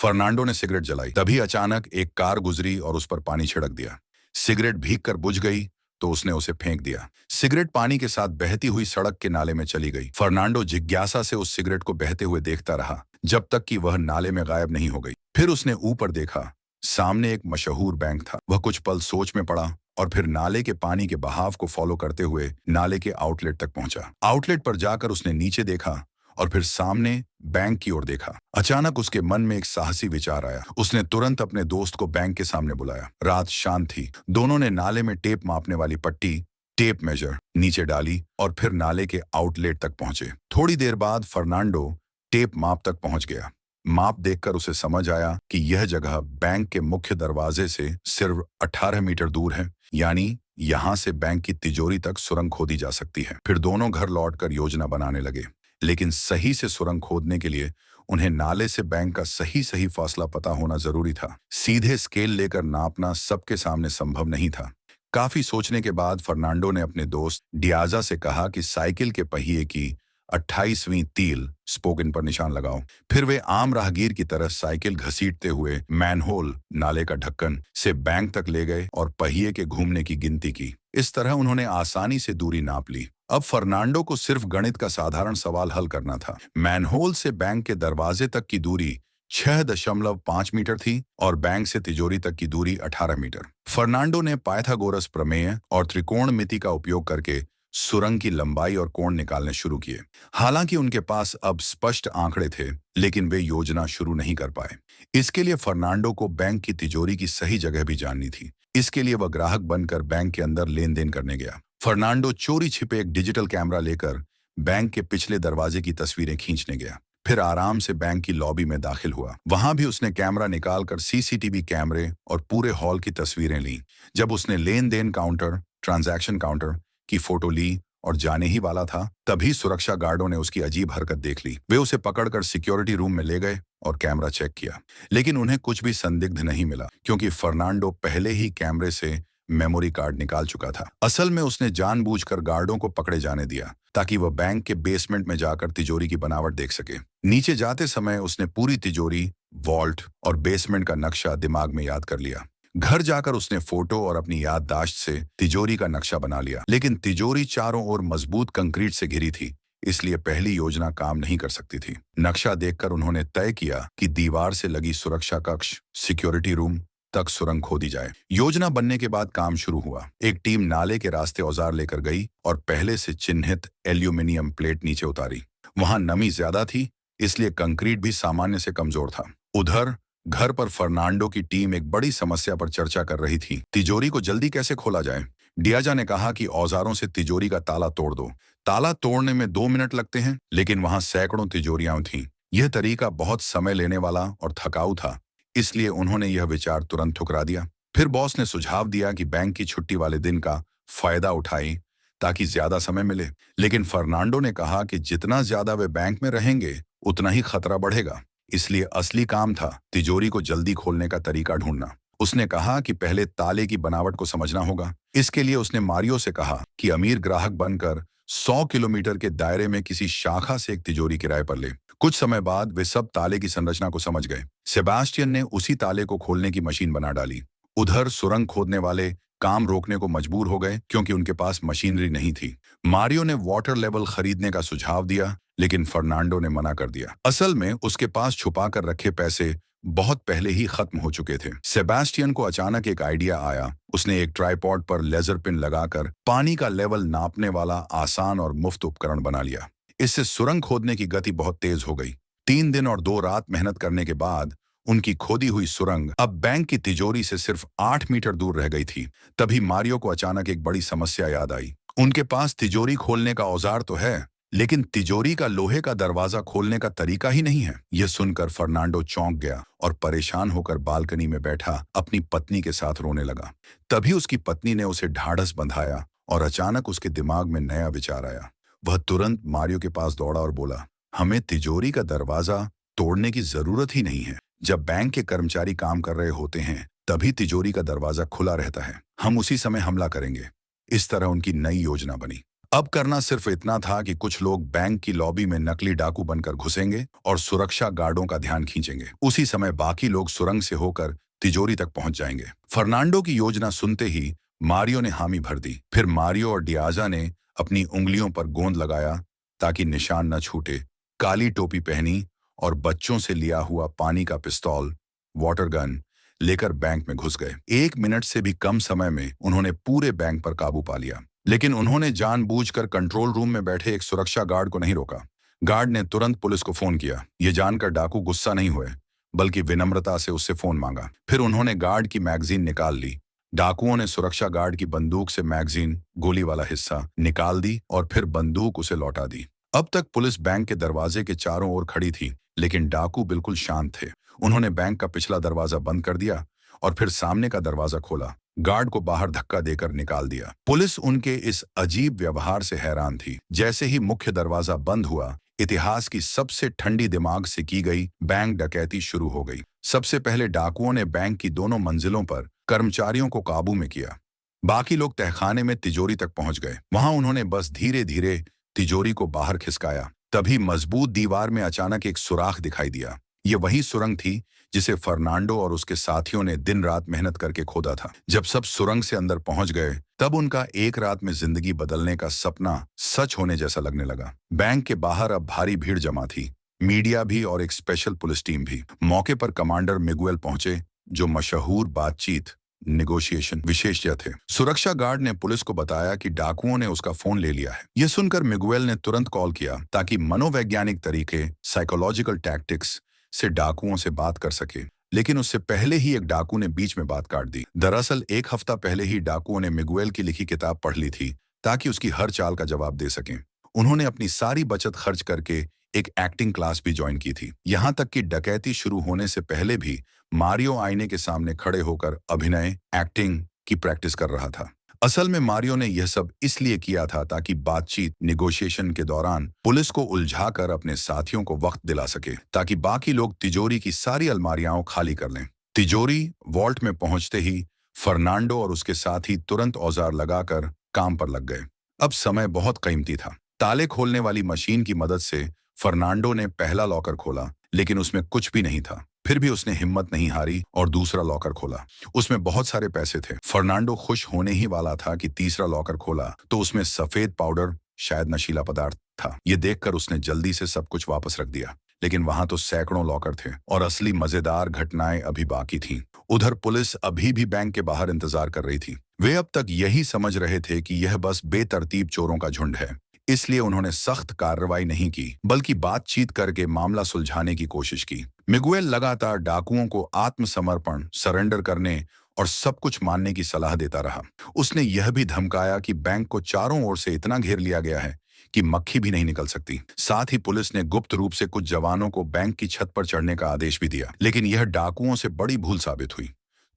Fernando ने cigarette जलाई, तभी अचानक एक कार गुजरी और उस पर पानी छिड़क दिया। सिगरेट भीग कर बुझ गई तो उसने उसे फेंक दिया। सिगरेट पानी के साथ बहती हुई सड़क के नाले में चली गई। फर्नांडो जिज्ञासा से उस सिगरेट को बहते हुए देखता रहा जब तक कि वह नाले में गायब नहीं हो गई। फिर उसने ऊपर देखा, सामने एक मशहूर बैंक था। वह कुछ पल सोच में पड़ा और फिर नाले के पानी के बहाव को फॉलो करते हुए नाले के आउटलेट तक पहुंचा। आउटलेट पर जाकर उसने नीचे देखा और फिर सामने बैंक की ओर देखा। अचानक उसके मन में एक साहसी विचार आया। उसने तुरंत अपने दोस्त को बैंक के सामने बुलाया। रात शांत थी। दोनों ने नाले में टेप मापने वाली पट्टी, टेप मेजर, नीचे डाली और फिर नाले के आउटलेट तक पहुंचे। थोड़ी देर बाद फर्नांडो टेप माप तक पहुंच गया। माप देखकर उसे समझ आया कि यह जगह बैंक के मुख्य दरवाजे से सिर्फ 18 मीटर दूर है, यानी यहाँ से बैंक की तिजोरी तक सुरंग खोदी जा सकती है। फिर दोनों घर लौटकर योजना बनाने लगे, लेकिन सही से सुरंग खोदने के लिए उन्हें नाले से बैंक का सही सही फासला पता होना जरूरी था। सीधे स्केल लेकर नापना सबके सामने संभव नहीं था। काफी सोचने के बाद फर्नांडो ने अपने दोस्त डियाजा से कहा कि साइकिल के पहिए की 28वीं तील स्पोकन पर निशान लगाओ। फिर वे आम राहगीर की तरह साइकिल घसीटते हुए मैनहोल, नाले का ढक्कन से बैंक तक ले गए और पहिए के घूमने की गिनती की। इस तरह उन्होंने आसानी से दूरी नाप ली। अब फर्नांडो को सिर्फ गणित का साधारण सवाल हल करना था। मैनहोल से बैंक के दरवाजे तक की दूरी 6.5 मीटर थी और बैंक से तिजोरी तक की दूरी 18 मीटर। फर्नांडो ने पाइथागोरस प्रमेय और त्रिकोणमिति का उपयोग करके सुरंग की लंबाई और कोण निकालने शुरू किए। हालांकि उनके पास अब स्पष्ट आंकड़े थे, लेकिन वे योजना शुरू नहीं कर पाए। इसके लिए फर्नांडो को बैंक की तिजोरी की सही जगह भी जाननी थी। इसके लिए वह ग्राहक बनकर बैंक के अंदर लेन देन करने गया। फर्नांडो चोरी छिपे एक डिजिटल कैमरा लेकर बैंक के पिछले दरवाजे की तस्वीरें खींचने गया। फिर आराम से बैंक की लॉबी में दाखिल हुआ। वहां भी उसने कैमरा निकालकर सीसीटीवी कैमरे और पूरे हॉल की तस्वीरें ली। जब उसने लेन देन काउंटर, ट्रांजैक्शन काउंटर की फोटो ली और जाने ही वाला था, तभी सुरक्षा गार्डों ने उसकी अजीब हरकत देख ली। वे उसे पकड़कर सिक्योरिटी रूम में ले गए और कैमरा चेक किया, लेकिन उन्हें कुछ भी संदिग्ध नहीं मिला, क्योंकि फर्नांडो पहले ही कैमरे से मेमोरी कार्ड निकाल चुका था। असल में उसने जानबूझकर गार्डों को पकड़े जाने दिया ताकि वह बैंक के बेसमेंट में जाकर तिजोरी की बनावट देख सके। नीचे जाते समय उसने पूरी तिजोरी, वॉल्ट और बेसमेंट का नक्शा दिमाग में याद कर लिया। घर जाकर उसने फोटो और अपनी याददाश्त से तिजोरी का नक्शा बना लिया, लेकिन तिजोरी चारों ओर मजबूत कंक्रीट से घिरी थी, इसलिए पहली योजना काम नहीं कर सकती थी। नक्शा देखकर उन्होंने तय किया कि दीवार से लगी सुरक्षा कक्ष, सिक्योरिटी रूम तक सुरंग खोदी जाए। योजना बनने के बाद काम शुरू हुआ। एक टीम नाले के रास्ते औजार लेकर गई और पहले से चिन्हित एल्यूमिनियम प्लेट नीचे उतारी। वहां नमी ज्यादा थी, इसलिए कंक्रीट भी सामान्य से कमजोर था। उधर घर पर फर्नांडो की टीम एक बड़ी समस्या पर चर्चा कर रही थी। तिजोरी को जल्दी कैसे खोला जाए। डियाजा ने कहा कि औजारों से तिजोरी का ताला तोड़ दो। ताला तोड़ने में 2 मिनट लगते हैं, लेकिन वहां सैकड़ों तिजोरियां थीं। यह तरीका बहुत समय लेने वाला और थकाऊ था, इसलिए उन्होंने यह विचार तुरंत ठुकरा दिया। फिर बॉस ने सुझाव दिया कि बैंक की छुट्टी वाले दिन का फायदा उठाएं ताकि ज्यादा समय मिले, लेकिन फर्नांडो ने कहा कि जितना ज्यादा वे बैंक में रहेंगे उतना ही खतरा बढ़ेगा। इसलिए असली काम था तिजोरी को जल्दी खोलने का तरीका ढूंढना। उसने कहा कि पहले ताले की बनावट को समझना होगा। इसके लिए उसने मारियो से कहा कि अमीर ग्राहक बनकर 100 किलोमीटर के दायरे में किसी शाखा से एक तिजोरी किराए पर ले। कुछ समय बाद वे सब ताले की संरचना को समझ गए। सेबास्टियन ने उसी ताले को खोलने की मशीन बना डाली। उधर सुरंग खोदने वाले काम रोकने को मजबूर हो गए, क्योंकि उनके पास मशीनरी नहीं थी। मारियो ने वाटर लेवल खरीदने का सुझाव दिया, लेकिन फर्नांडो ने मना कर दिया। असल में उसके पास छुपा कर रखे पैसे बहुत पहले ही खत्म हो चुके थे। सेबास्टियन को अचानक एक आइडिया आया। उसने एक ट्राइपॉड पर लेजर पिन लगाकर पानी का लेवल नापने वाला आसान और मुफ्त उपकरण बना लिया। इससे सुरंग खोदने की गति बहुत तेज हो गई। 3 दिन और 2 रात मेहनत करने के बाद उनकी खोदी हुई सुरंग अब बैंक की तिजोरी से सिर्फ 8 मीटर दूर रह गई थी। तभी मारियो को अचानक एक बड़ी समस्या याद आई। उनके पास तिजोरी खोलने का औजार तो है, लेकिन तिजोरी का लोहे का दरवाजा खोलने का तरीका ही नहीं है। यह सुनकर फर्नांडो चौंक गया और परेशान होकर बालकनी में बैठा अपनी पत्नी के साथ रोने लगा। तभी उसकी पत्नी ने उसे ढाढ़स बंधाया और अचानक उसके दिमाग में नया विचार आया। वह तुरंत मारियो के पास दौड़ा और बोला, हमें तिजोरी का दरवाजा तोड़ने की जरूरत ही नहीं है। जब बैंक के कर्मचारी काम कर रहे होते हैं तभी तिजोरी का दरवाजा खुला रहता है। हम उसी समय हमला करेंगे। इस तरह उनकी नई योजना बनी। अब करना सिर्फ इतना था कि कुछ लोग बैंक की लॉबी में नकली डाकू बनकर घुसेंगे और सुरक्षा गार्डों का ध्यान खींचेंगे। उसी समय बाकी लोग सुरंग से होकर तिजोरी तक पहुंच जाएंगे। फर्नांडो की योजना सुनते ही मारियो ने हामी भर दी। फिर मारियो और डियाजा ने अपनी उंगलियों पर गोंद लगाया ताकि निशान न छूटे, काली टोपी पहनी और बच्चों से लिया हुआ पानी का पिस्तौल, वाटर गन लेकर बैंक में घुस गए। 1 मिनट से भी कम समय में उन्होंने पूरे बैंक पर काबू पा लिया। लेकिन उन्होंने जानबूझकर कंट्रोल रूम में बैठे एक सुरक्षा गार्ड को नहीं रोका। गार्ड ने तुरंत पुलिस को फोन किया। ये जानकर डाकू गुस्सा नहीं हुए, बल्कि विनम्रता से उससे फोन मांगा। फिर उन्होंने गार्ड की मैगजीन निकाल ली। डाकुओं ने सुरक्षा गार्ड की बंदूक से मैगजीन, गोली वाला हिस्सा निकाल दी और फिर बंदूक उसे लौटा दी। अब तक पुलिस बैंक के दरवाजे के चारों ओर खड़ी थी, लेकिन डाकू बिल्कुल शांत थे। उन्होंने बैंक का पिछला दरवाजा बंद कर दिया और फिर सामने का दरवाजा खोला। गार्ड को बाहर धक्का देकर निकाल दिया। पुलिस उनके इस अजीब व्यवहार से हैरान थी। जैसे ही मुख्य दरवाजा बंद हुआ, इतिहास की सबसे ठंडी दिमाग से की गई बैंक डकैती शुरू हो गई। सबसे पहले डाकुओं ने बैंक की दोनों मंजिलों पर कर्मचारियों को काबू में किया। बाकी लोग तहखाने में तिजोरी तक पहुंच गए। वहां उन्होंने बस धीरे धीरे तिजोरी को बाहर खिसकाया। तभी मजबूत दीवार में अचानक एक सुराख दिखाई दिया। ये वही सुरंग थी जिसे फर्नांडो और उसके साथियों ने दिन रात मेहनत करके खोदा था। जब सब सुरंग से अंदर पहुंच गए, तब उनका एक रात में जिंदगी बदलने का सपना सच होने जैसा लगने लगा। बैंक के बाहर अब भारी भीड़ जमा थी, मीडिया भी और एक स्पेशल पुलिस टीम भी। मौके पर कमांडर मिगुएल पहुंचे, जो मशहूर बातचीत नेगोशिएशन विशेषज्ञ थे। सुरक्षा गार्ड ने पुलिस को बताया कि डाकुओं ने उसका फोन ले लिया है। यह सुनकर मिगुएल ने तुरंत कॉल किया ताकि मनोवैज्ञानिक तरीके, साइकोलॉजिकल टैक्टिक्स से डाकुओं से बात कर सके। लेकिन उससे पहले ही एक डाकू ने बीच में बात काट दी। दरअसल 1 हफ्ता पहले ही डाकुओं ने मिगुएल की लिखी किताब पढ़ ली थी ताकि उसकी हर चाल का जवाब दे सकें। उन्होंने अपनी सारी बचत खर्च करके एक एक्टिंग क्लास भी ज्वाइन की थी। यहाँ तक कि डकैती शुरू होने से पहले भी मारियो आईने के सामने खड़े होकर अभिनय, एक्टिंग की प्रैक्टिस कर रहा था। असल में मारियो ने यह सब इसलिए किया था ताकि बातचीत नेगोशिएशन के दौरान पुलिस को उलझाकर अपने साथियों को वक्त दिला सके, ताकि बाकी लोग तिजोरी की सारी अलमारियां खाली कर लें। तिजोरी वॉल्ट में पहुंचते ही फर्नांडो और उसके साथी तुरंत औजार लगाकर काम पर लग गए। अब समय बहुत कीमती था। ताले खोलने वाली मशीन की मदद से फर्नांडो ने पहला लॉकर खोला, लेकिन उसमें कुछ भी नहीं था। फिर भी उसने हिम्मत नहीं हारी और दूसरा लॉकर खोला। उसमें बहुत सारे पैसे थे। फर्नांडो खुश होने ही वाला था कि तीसरा लॉकर खोला तो उसमें सफेद पाउडर, शायद नशीला पदार्थ था। ये देखकर उसने जल्दी से सब कुछ वापस रख दिया। लेकिन वहां तो सैकड़ों लॉकर थे और असली मजेदार घटनाएं अभी बाकी थीं। उधर पुलिस अभी भी बैंक के बाहर इंतजार कर रही थी। वे अब तक यही समझ रहे थे कि यह बस बेतरतीब चोरों का झुंड है। इसलिए उन्होंने सख्त कार्रवाई नहीं की, बल्कि बातचीत करके मामला सुलझाने की कोशिश की। मिगुएल लगातार डाकुओं को आत्मसमर्पण, सरेंडर करने और सब कुछ मानने की सलाह देता रहा। उसने यह भी धमकाया कि बैंक को चारों ओर से इतना घेर लिया गया है कि मक्खी भी नहीं निकल सकती। साथ ही पुलिस ने गुप्त रूप से कुछ जवानों को बैंक की छत पर चढ़ने का आदेश भी दिया। लेकिन यह डाकुओं से बड़ी भूल साबित हुई।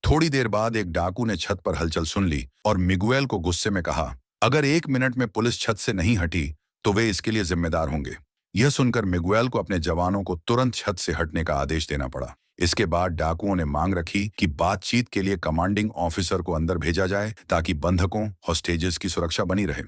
थोड़ी देर बाद एक डाकू ने छत पर हलचल सुन ली और मिगुएल को गुस्से में कहा, अगर 1 मिनट में पुलिस छत से नहीं हटी तो वे इसके लिए जिम्मेदार होंगे। यह सुनकर मिगुएल को अपने जवानों को तुरंत छत से हटने का आदेश देना पड़ा। इसके बाद डाकुओं ने मांग रखी कि बातचीत के लिए कमांडिंग ऑफिसर को अंदर भेजा जाए ताकि बंधकों, हॉस्टेजेस की सुरक्षा बनी रहे।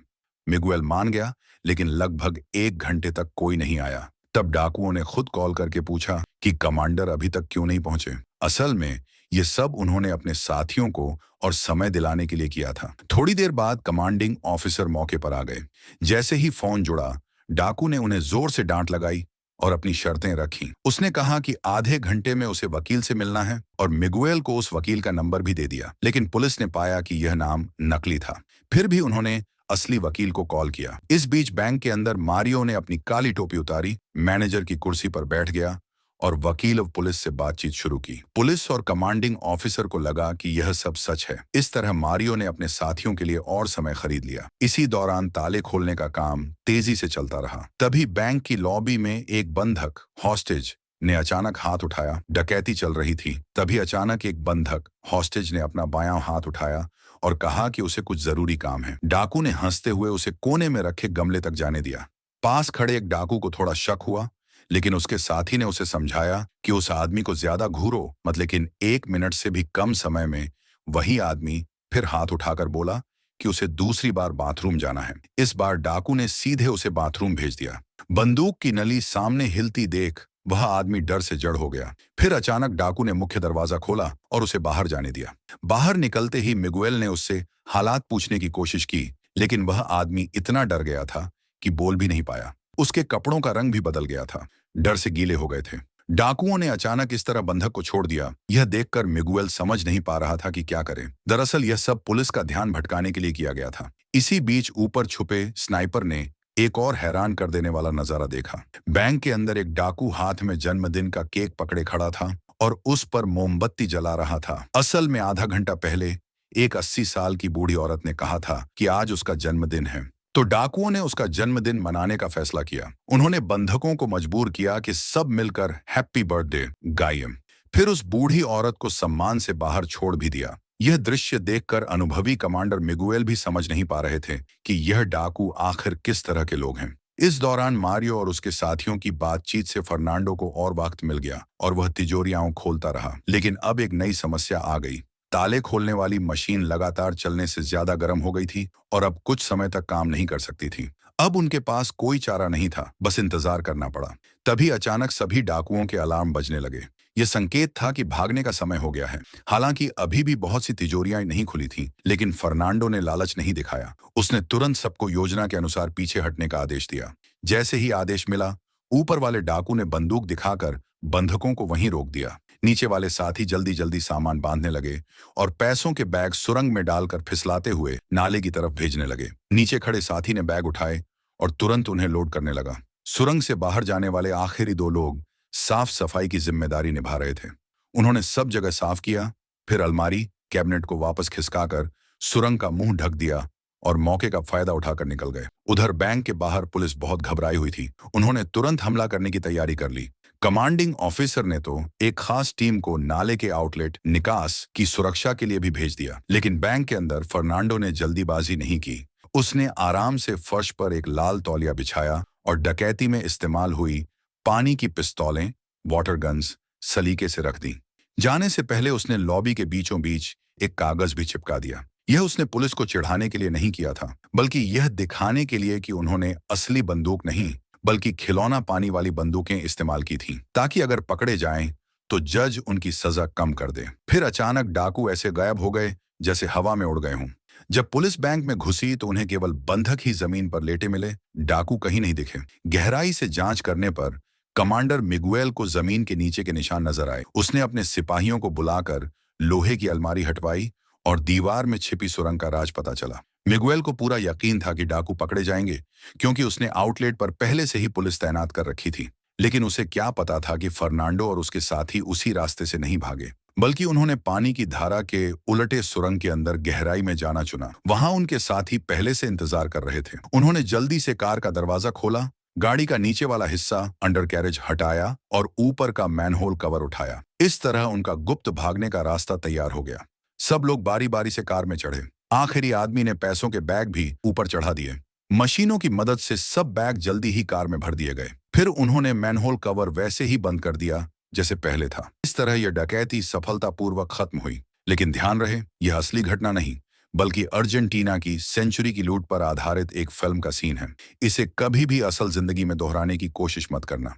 मिगुएल मान गया, लेकिन लगभग 1 घंटे तक कोई नहीं आया। तब डाकुओं ने खुद कॉल करके पूछा कि कमांडर अभी तक क्यों नहीं पहुंचे। असल में ये सब उन्होंने अपने साथियों को और समय दिलाने के लिए किया था। थोड़ी देर बाद कमांडिंग ऑफिसर मौके पर आ गए। जैसे ही फोन जुड़ा, डाकू ने उन्हें जोर से डांट लगाई और अपनी शर्तें रखी। उसने कहा कि आधे घंटे में उसे वकील से मिलना है और मिगुएल को उस वकील का नंबर भी दे दिया। लेकिन पुलिस ने पाया कि यह नाम नकली था। फिर भी उन्होंने असली वकील को कॉल किया। इस बीच बैंक के अंदर मारियो ने अपनी काली टोपी उतारी, मैनेजर की कुर्सी पर बैठ गया और वकील और पुलिस से बातचीत शुरू की। पुलिस और कमांडिंग ऑफिसर को लगा कि यह सब सच है। इस तरह मारियो ने अपने साथियों के लिए और समय खरीद लिया। इसी दौरान ताले खोलने का काम तेजी से चलता रहा। तभी बैंक की लॉबी में एक बंधक, हॉस्टेज, ने अचानक हाथ उठाया। डकैती चल रही थी। तभी अचानक एक बंधक, हॉस्टेज, ने अपना बायां हाथ उठाया और कहा कि उसे कुछ जरूरी काम है। डाकू ने हंसते हुए उसे कोने में रखे गमले तक जाने दिया। पास खड़े एक डाकू को थोड़ा शक हुआ, लेकिन उसके साथी ने उसे समझाया कि उस आदमी को ज्यादा घूरो मत। लेकिन 1 मिनट से भी कम समय में वही आदमी फिर हाथ उठाकर बोला कि उसे दूसरी बार बाथरूम जाना है। इस बार डाकू ने सीधे उसे बाथरूम भेज दिया। बंदूक की नली सामने हिलती देख वह आदमी डर से जड़ हो गया। फिर अचानक डाकू ने मुख्य दरवाजा खोला और उसे बाहर जाने दिया। बाहर निकलते ही मिगुएल ने उससे हालात पूछने की कोशिश की, लेकिन वह आदमी इतना डर गया था कि बोल भी नहीं पाया। उसके कपड़ों का रंग भी बदल गया था, डर से गीले हो गए थे। डाकुओं ने अचानक इस तरह बंधक को छोड़ दिया, यह देखकर मिगुएल समझ नहीं पा रहा था कि क्या करे। दरअसल यह सब पुलिस का ध्यान भटकाने के लिए किया गया था। इसी बीच ऊपर छुपे स्नाइपर ने एक और हैरान कर देने वाला नजारा देखा। बैंक के अंदर एक डाकू हाथ में जन्मदिन का केक पकड़े खड़ा था और उस पर मोमबत्ती जला रहा था। असल में आधा घंटा पहले एक 80 साल की बूढ़ी औरत ने कहा था कि आज उसका जन्मदिन है, तो डाकुओं ने उसका जन्मदिन मनाने का फैसला किया। उन्होंने बंधकों को मजबूर किया कि सब मिलकर हैप्पी बर्थडे गाएं। फिर उस बूढ़ी औरत को सम्मान से बाहर छोड़ भी दिया। यह दृश्य देखकर अनुभवी कमांडर मिगुएल भी समझ नहीं पा रहे थे कि यह डाकू आखिर किस तरह के लोग हैं। इस दौरान मारियो और उसके साथियों की बातचीत से फर्नांडो को और वक्त मिल गया और वह तिजोरियां खोलता रहा। लेकिन अब एक नई समस्या आ गई। ताले खोलने वाली मशीन लगातार चलने से ज्यादा गर्म हो गई थी और अब कुछ समय तक काम नहीं कर सकती थी। अब उनके पास कोई चारा नहीं था, बस इंतजार करना पड़ा। तभी अचानक सभी डाकुओं के अलार्म बजने लगे। यह संकेत था कि भागने का समय हो गया है। हालांकि अभी भी बहुत सी तिजोरियां नहीं खुली थीं, लेकिन फर्नांडो ने लालच नहीं दिखाया। उसने तुरंत सबको योजना के अनुसार पीछे हटने का आदेश दिया। जैसे ही आदेश मिला, ऊपर वाले डाकू ने बंदूक दिखाकर बंधकों को वहीं रोक दिया। नीचे वाले साथी जल्दी जल्दी सामान बांधने लगे और पैसों के बैग सुरंग में डालकर फिसलाते हुए नाले की तरफ भेजने लगे। नीचे खड़े साथी ने बैग उठाए और तुरंत उन्हें लोड करने लगा। सुरंग से बाहर जाने वाले आखिरी दो लोग साफ सफाई की जिम्मेदारी निभा रहे थे। उन्होंने सब जगह साफ किया, फिर अलमारी कैबिनेट को वापस खिसकाकर सुरंग का मुंह ढक दिया और मौके का फायदा उठाकर निकल गए। उधर बैंक के बाहर पुलिस बहुत घबराई हुई थी। उन्होंने तुरंत हमला करने की तैयारी कर ली। कमांडिंग ऑफिसर ने तो एक खास टीम को नाले के आउटलेट निकास की सुरक्षा के लिए भी भेज दिया। लेकिन बैंक के अंदर फर्नांडो ने जल्दीबाजी नहीं की। उसने आराम से फर्श पर एक लाल तौलिया बिछाया और डकैती में इस्तेमाल हुई पानी की पिस्तौलें, वाटर गन्स सलीके से रख दी। जाने से पहले उसने लॉबी के बीचों बीच एक कागज भी चिपका दिया। यह उसने पुलिस को चिढ़ाने के लिए नहीं किया था, बल्कि यह दिखाने के लिए कि उन्होंने असली बंदूक नहीं बल्कि खिलौना पानी वाली बंदूकें इस्तेमाल की थीं, ताकि अगर पकड़े जाएं तो जज उनकी सजा कम कर दे। फिर अचानक डाकू ऐसे गायब हो गए जैसे हवा में उड़ गए हों। जब पुलिस बैंक में घुसी तो उन्हें केवल बंधक ही जमीन पर लेटे मिले, डाकू कहीं नहीं दिखे। गहराई से जांच करने पर कमांडर मिगुएल को जमीन के नीचे के निशान नजर आए। उसने अपने सिपाहियों को बुलाकर लोहे की अलमारी हटवाई और दीवार में छिपी सुरंग का राज पता चला। मिगुएल को पूरा यकीन था कि डाकू पकड़े जाएंगे, क्योंकि उसने आउटलेट पर पहले से ही पुलिस तैनात कर रखी थी। लेकिन उसे क्या पता था कि फर्नांडो और उसके साथी उसी रास्ते से नहीं भागे, बल्कि उन्होंने पानी की धारा के उलटे सुरंग के अंदर गहराई में जाना चुना। वहां उनके साथी पहले से इंतजार कर रहे थे। उन्होंने जल्दी से कार का दरवाजा खोला, गाड़ी का नीचे वाला हिस्सा अंडर कैरेज हटाया और ऊपर का मैनहोल कवर उठाया। इस तरह उनका गुप्त भागने का रास्ता तैयार हो गया। सब लोग बारी बारी से कार में चढ़े। आखिरी आदमी ने पैसों के बैग भी ऊपर चढ़ा दिए। मशीनों की मदद से सब बैग जल्दी ही कार में भर दिए गए। फिर उन्होंने मैनहोल कवर वैसे ही बंद कर दिया जैसे पहले था। इस तरह यह डकैती सफलतापूर्वक खत्म हुई। लेकिन ध्यान रहे, यह असली घटना नहीं, बल्कि अर्जेंटीना की सेंचुरी की लूट पर आधारित एक फिल्म का सीन है। इसे कभी भी असल जिंदगी में दोहराने की कोशिश मत करना।